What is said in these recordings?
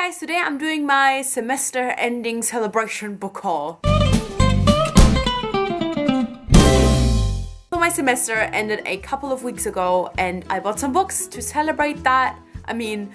guys, today I'm doing my semester ending celebration book haul. So my semester ended a couple of weeks ago and I bought some books to celebrate that. I mean,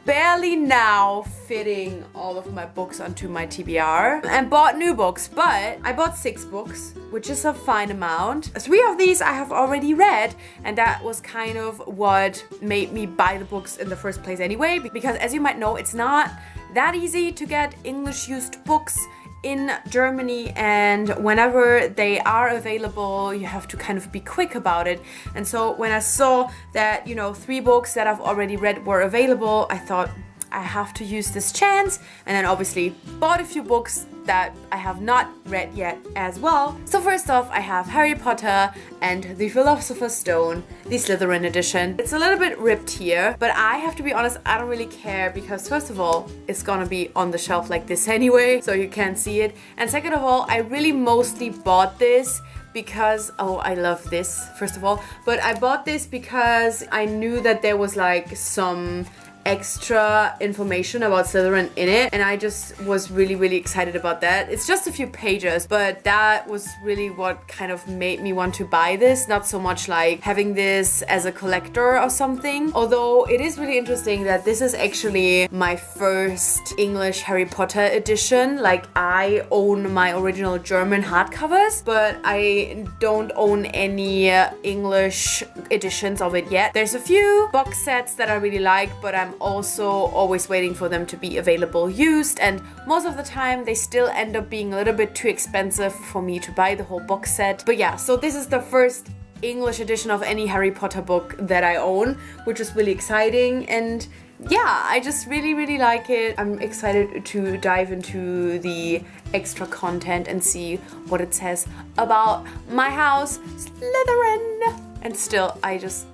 barely now fitting all of my books onto my TBR and bought new books, but I bought 6 books, which is a fine amount. 3 of these I have already read, and that was kind of what made me buy the books in the first place anyway, because as you might know, it's not that easy to get English used books in Germany, and whenever they are available you have to kind of be quick about it. And so when I saw that, 3 books that I've already read were available, I thought I have to use this chance, and then obviously bought a few books that I have not read yet as well. So first off, I have Harry Potter and the Philosopher's Stone, the Slytherin edition. It's a little bit ripped here, but I have to be honest, I don't really care because first of all, it's gonna be on the shelf like this anyway, so you can't see it. And second of all, I really mostly bought this because, I love this, first of all, but I bought this because I knew that there was like some extra information about Slytherin in it, and I just was really excited about that. It's just a few pages, but that was really what kind of made me want to buy this, not so much like having this as a collector or something. Although it is really interesting that this is actually my first English Harry Potter edition. Like, I own my original German hardcovers, but I don't own any English editions of it yet. There's a few box sets that I really like, but I'm also always waiting for them to be available used, and most of the time they still end up being a little bit too expensive for me to buy the whole box set. But yeah, so this is the first English edition of any Harry Potter book that I own, which is really exciting, and yeah, I just really like it. I'm excited to dive into the extra content and see what it says about my house, Slytherin. And still, I just,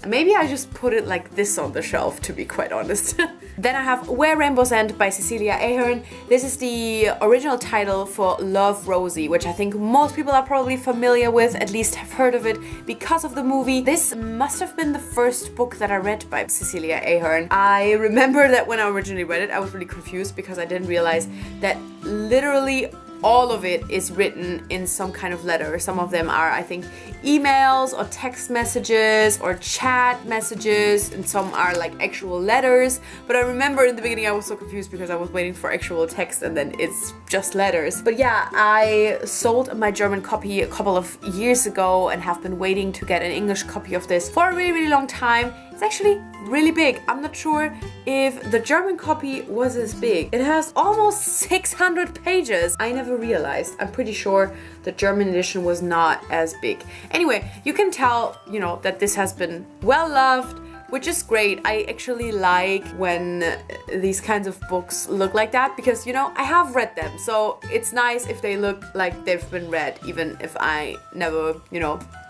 maybe I just put it like this on the shelf, to be quite honest. Then I have Where Rainbows End by Cecilia Ahern. This is the original title for Love, Rosie, which I think most people are probably familiar with, at least have heard of it because of the movie. This must have been the first book that I read by Cecilia Ahern. I remember that when I originally read it, I was really confused because I didn't realize that literally all of it is written in some kind of letter. Some of them are, I think, emails or text messages or chat messages, and some are like actual letters. But I remember in the beginning I was so confused because I was waiting for actual text and then it's just letters. But yeah, I sold my German copy a couple of years ago and have been waiting to get an English copy of this for a really long time. It's actually really big. I'm not sure if the German copy was as big. It has almost 600 pages. I never realized. I'm pretty sure the German edition was not as big. Anyway, you can tell, that this has been well loved, which is great. I actually like when these kinds of books look like that because, I have read them. So it's nice if they look like they've been read, even if I never,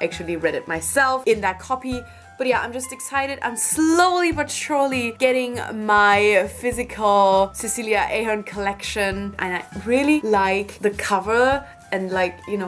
actually read it myself in that copy. But yeah, I'm just excited. I'm slowly but surely getting my physical Cecilia Ahern collection, and I really like the cover, and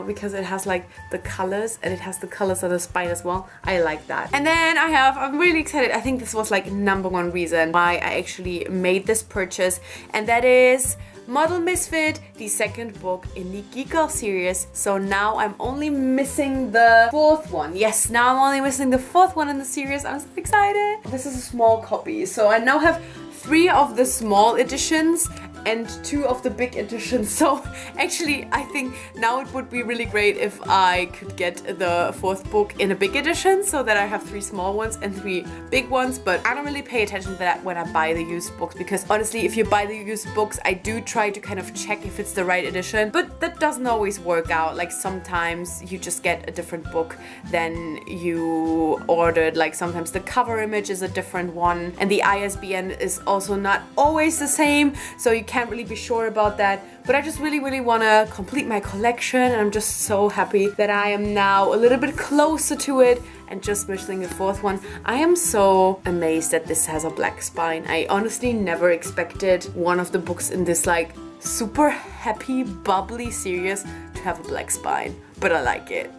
because it has like the colors, and it has the colors on the spine as well. I like that. And then I'm really excited. I think this was like number 1 reason why I actually made this purchase, and that is Model Misfit, the second book in the Geek Girl series. So now I'm only missing the 4th one. Yes, now I'm only missing the 4th one in the series. I'm so excited. This is a small copy. So I now have 3 of the small editions and 2 of the big editions. So actually, I think now it would be really great if I could get the 4th book in a big edition so that I have 3 small ones and 3 big ones. But I don't really pay attention to that when I buy the used books, because honestly, if you buy the used books, I do try to kind of check if it's the right edition, but that doesn't always work out. Like, sometimes you just get a different book than you ordered. Like, sometimes the cover image is a different one, and the ISBN is also not always the same, so you can't really be sure about that. But I just really want to complete my collection, and I'm just so happy that I am now a little bit closer to it and just missing the 4th one. I am so amazed that this has a black spine. I honestly never expected one of the books in this like super happy, bubbly series to have a black spine, but I like it.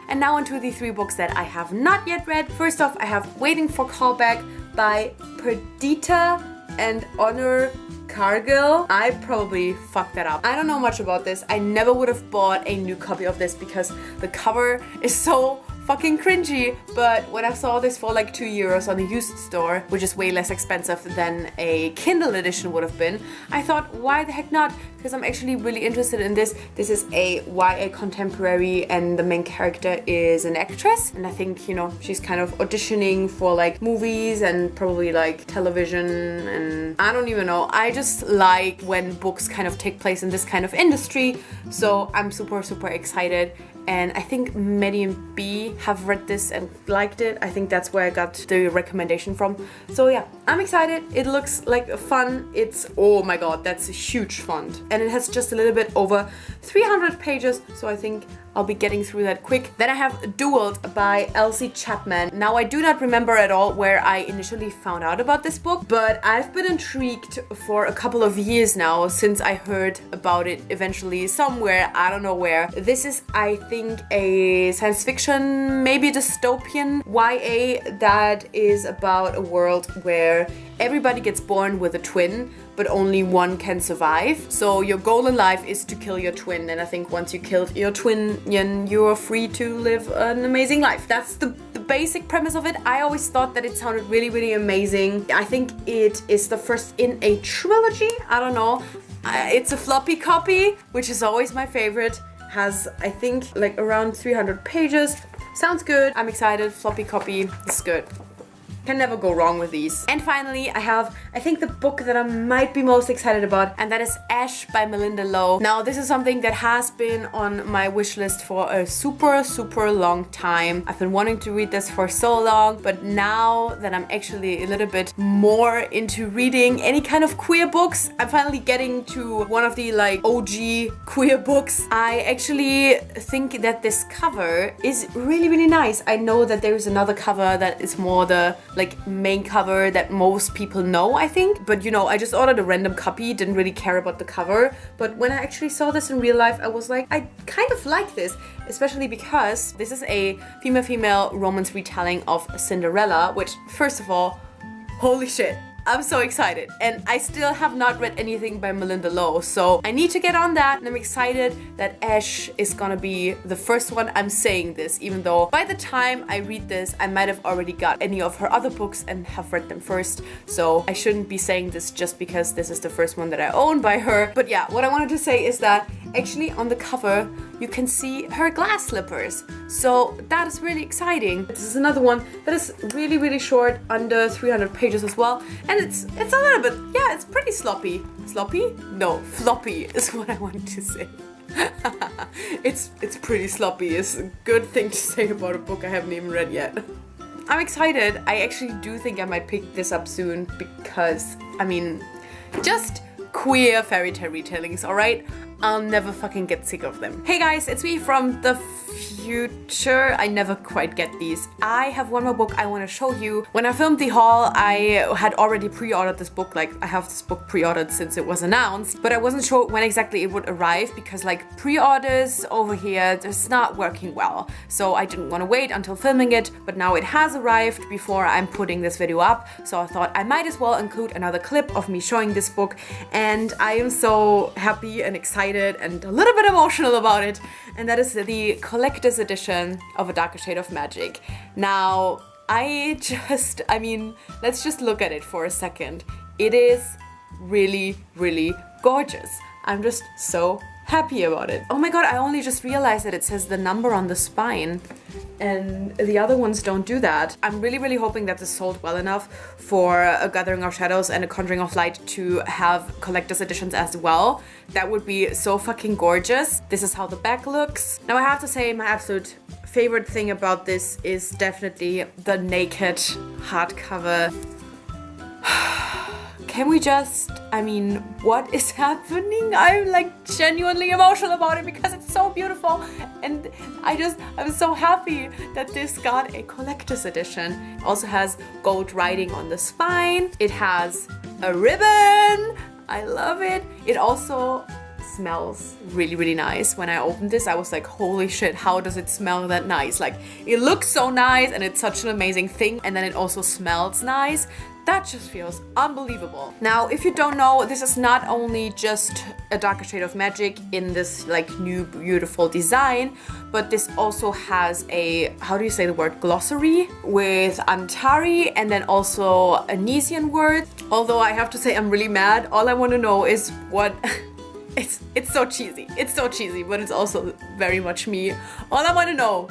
And now onto the 3 books that I have not yet read. First off, I have Waiting for Callback by Perdita and Honor Cargill. I probably fucked that up. I don't know much about this. I never would have bought a new copy of this because the cover is so fucking cringy, but when I saw this for like €2 on the used store, which is way less expensive than a Kindle edition would have been, I thought, why the heck not? Because I'm actually really interested in this. This is a YA contemporary and the main character is an actress, and I think, you know, she's kind of auditioning for like movies and probably like television, and I don't even know. I just like when books kind of take place in this kind of industry, so I'm super excited. And I think Maddie and B have read this and liked it. I think that's where I got the recommendation from. So yeah, I'm excited. It looks like fun. It's, oh my god, that's a huge font. And it has just a little bit over 300 pages, so I think I'll be getting through that quick. Then I have Dueled by Elsie Chapman. Now I do not remember at all where I initially found out about this book, but I've been intrigued for a couple of years now since I heard about it eventually somewhere, I don't know where. This is, I think, a science fiction, maybe dystopian YA that is about a world where everybody gets born with a twin, but only one can survive. So your goal in life is to kill your twin, and I think once you killed your twin, you're free to live an amazing life. That's the basic premise of it. I always thought that it sounded really amazing. I think it is the first in a trilogy. I don't know. It's a floppy copy, which is always my favorite. Has, I think, like around 300 pages. Sounds good. I'm excited. Floppy copy is good. Can never go wrong with these. And finally, I have, I think, the book that I might be most excited about, and that is Ash by Melinda Lowe. Now, this is something that has been on my wish list for a super long time. I've been wanting to read this for so long, but now that I'm actually a little bit more into reading any kind of queer books, I'm finally getting to one of the like OG queer books. I actually think that this cover is really nice. I know that there's another cover that is more the like main cover that most people know, I think. But you know, I just ordered a random copy, didn't really care about the cover. But when I actually saw this in real life, I was like, I kind of like this, especially because this is a female romance retelling of Cinderella, which, first of all, holy shit, I'm so excited. And I still have not read anything by Melinda Lowe, so I need to get on that, and I'm excited that Ash is gonna be the first one. I'm saying this, even though by the time I read this, I might have already got any of her other books and have read them first, so I shouldn't be saying this just because this is the first one that I own by her. But yeah, what I wanted to say is that actually on the cover, you can see her glass slippers. So that is really exciting. This is another one that is really short, under 300 pages as well. And it's a little bit, yeah, it's pretty sloppy. Sloppy? No, floppy is what I wanted to say. It's pretty sloppy. It's a good thing to say about a book I haven't even read yet. I'm excited. I actually do think I might pick this up soon because, I mean, just queer fairy tale retellings, alright? I'll never fucking get sick of them. Hey guys, it's me from the future. I never quite get these. I have one more book I want to show you. When I filmed the haul, I had already pre-ordered this book. Like, I have this book pre-ordered since it was announced, but I wasn't sure when exactly it would arrive because like pre-orders over here, it's not working well. So I didn't want to wait until filming it, but now it has arrived before I'm putting this video up. So I thought I might as well include another clip of me showing this book, and I am so happy and excited and a little bit emotional about it, and that is the collector's edition of A Darker Shade of Magic. Now, I mean, let's just look at it for a second. It is really gorgeous. I'm just so happy about it. Oh my god, I only just realized that it says the number on the spine, and the other ones don't do that. I'm really hoping that this sold well enough for A Gathering of Shadows and A Conjuring of Light to have collector's editions as well. That would be so fucking gorgeous. This is how the back looks. Now I have to say my absolute favorite thing about this is definitely the naked hardcover. Can we just, I mean, what is happening? I'm like genuinely emotional about it because it's so beautiful, and I'm so happy that this got a collector's edition. It also has gold writing on the spine. It has a ribbon. I love it. It also smells really nice. When I opened this, I was like, holy shit, how does it smell that nice? Like, it looks so nice and it's such an amazing thing, and then it also smells nice. That just feels unbelievable. Now, if you don't know, this is not only just a darker shade of magic in this like new beautiful design, but this also has a, how do you say the word, glossary with Antari and then also Anisian words. Although I have to say I'm really mad. All I want to know is what... It's so cheesy. It's so cheesy, but it's also very much me. All I want to know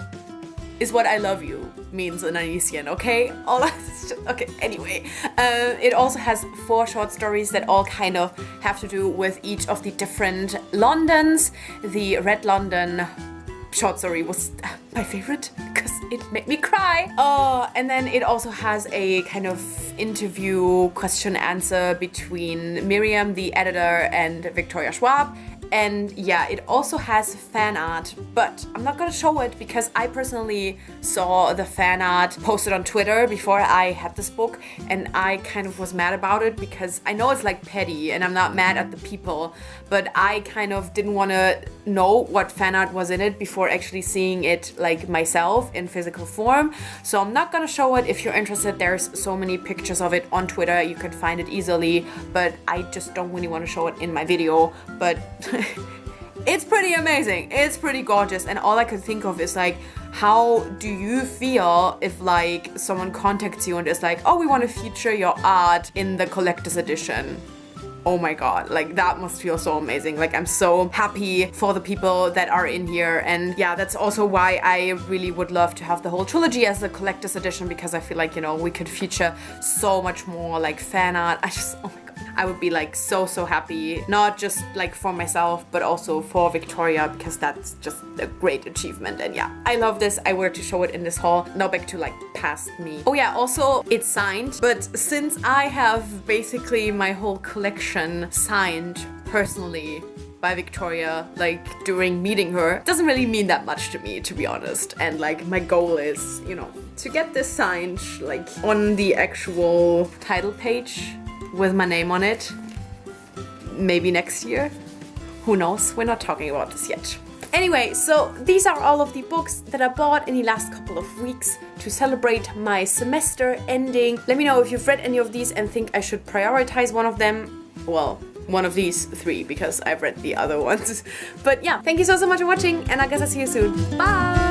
is what I love you means in Anisian, okay? Okay, anyway. It also has 4 short stories that all kind of have to do with each of the different Londons. The Red London short story was my favorite because it made me cry. And then it also has a kind of interview question answer between Miriam, the editor, and Victoria Schwab. And yeah, it also has fan art, but I'm not gonna show it because I personally saw the fan art posted on Twitter before I had this book, and I kind of was mad about it because I know it's like petty and I'm not mad at the people, but I kind of didn't want to know what fan art was in it before actually seeing it like myself in physical form. So I'm not gonna show it. If you're interested, there's so many pictures of it on Twitter, you can find it easily, but I just don't really want to show it in my video. But it's pretty amazing. It's pretty gorgeous. And all I could think of is like, how do you feel if like someone contacts you and is like, oh, we want to feature your art in the collector's edition? Oh my god, like that must feel so amazing. Like I'm so happy for the people that are in here. And yeah, that's also why I really would love to have the whole trilogy as a collector's edition, because I feel like, you know, we could feature so much more like fan art. Oh my god, I would be like so happy, not just like for myself, but also for Victoria, because that's just a great achievement. And yeah, I love this. I were to show it in this haul. Now back to like past me. Oh yeah, also it's signed, but since I have basically my whole collection signed personally by Victoria, like during meeting her, it doesn't really mean that much to me, to be honest. And like my goal is, you know, to get this signed like on the actual title page with my name on it, maybe next year. Who knows? We're not talking about this yet. Anyway, so these are all of the books that I bought in the last couple of weeks to celebrate my semester ending. Let me know if you've read any of these and think I should prioritize one of them. Well, one of these 3, because I've read the other ones. But yeah, thank you so much for watching, and I guess I'll see you soon. Bye!